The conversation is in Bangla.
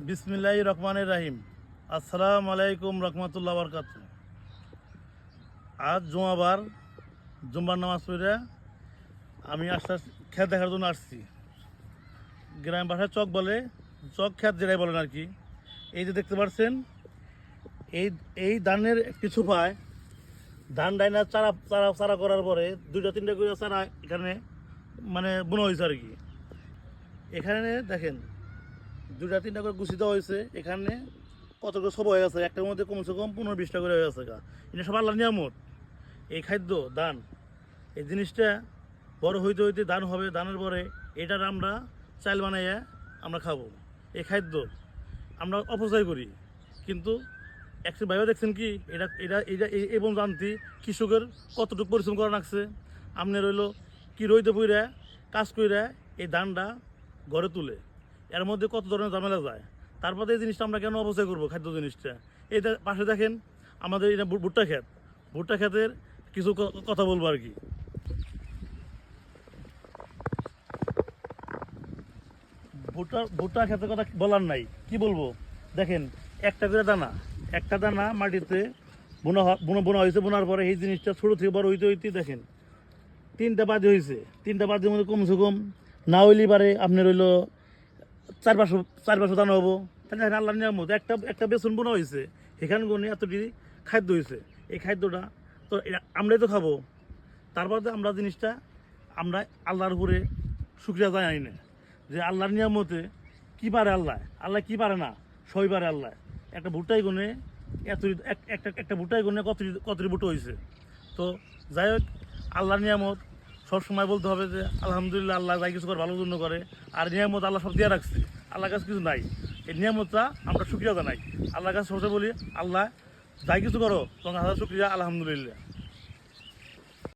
বিসমিল্লাহির রহমানির রহিম। আসসালামু আলাইকুম রহমতুল্লাহ বরকাত। আজ জুমাবার, জুম্বার নামাজ পড়ে আমি খেত দেখার জন্য আসছি। গ্রাম ভাষায় চক বলে, চক খেত যেটাই বলেন আর কি। এই যে দেখতে পাচ্ছেন, এই এই ধানের কিছু পায় ধান ডাইনা চারা চারা চারা করার পরে 2-3টা করে চারা এখানে মানে বোনা হয়েছে আর কি। এখানে দেখেন 2-3টা করে গুছি দেওয়া হয়েছে। এখানে কতগুলো সব হয়ে গেছে, একটার মধ্যে কমসে কম 15-20টা করে হয়ে গেছে। এটা সব আল্লাহর নিয়ামত। এই খাদ্য ধান, এই জিনিসটা বড় হইতে হইতে ধান হবে, ধানের পরে এটার আমরা চাল বানাইয়া আমরা খাবো। এই খাদ্য আমরা অপচয় করি, কিন্তু একটু ভাইবা দেখছেন কি এটা এটা এটা এবং জানতি কৃষকের কতটুকু পরিশ্রম করা লাগছে। আপনার রইল কি রইতে পইরা কাজ কইরা এই ধানটা ঘরে তুলে, এর মধ্যে কত ধরনের ঝামেলা যায়। তারপরে এই জিনিসটা আমরা কেন অপচয় করবো খাদ্য জিনিসটা। এটা পাশে দেখেন আমাদের এটা ভুট্টা ক্ষেত, ভুট্টা ক্ষেতের কিছু কথা বলবো আর কি। ভুট্টা ক্ষেতের কথা বলার নাই, কি বলবো। দেখেন একটা করে দানা, একটা দানা মাটিতে বোনা বোনা হয়েছে। বোনার পরে এই জিনিসটা ছোটো থেকে বড় হইতে হইতে দেখেন 3টা বাদি হয়েছে। 3টা বাদির মধ্যে কমসে কম না হইলে পারে আপনার রইল 4-500 দানা হবো। তাহলে আল্লাহ নিয়ামত একটা একটা বেসন বোনা হয়েছে, এখানে গুণে এতটি খাদ্য হয়েছে। এই খাদ্যটা তো আমরাই তো খাবো। তারপরে আমরা জিনিসটা আমরা আল্লাহর উপরে শুকরিয়া জানাই না যে আল্লাহর নিয়ামতে কী পারে আল্লাহ, আল্লাহ কী পারে না, সবই পারে আল্লাহ। একটা ভুট্টাই গুণে একটা ভুট্টাই গুণে কতটি ভুট্টো হয়েছে। তো যাই হোক, আল্লাহর নিয়ামত সবসময় বলতে হবে যে আলহামদুলিল্লাহ, আল্লাহ যাই কিছু করে ভালোর জন্য করে। আর নিয়ামত আল্লাহ সব দিয়ে রাখছে, আল্লাহর কাছে কিছু নাই। এই নিয়ামতটা আমরা শুকরিয়া জানাই। আল্লাহর কাছে সবসময় বলি, আল্লাহ যাই কিছু করো তোমার হাজার শুকরিয়া, আলহামদুলিল্লাহ।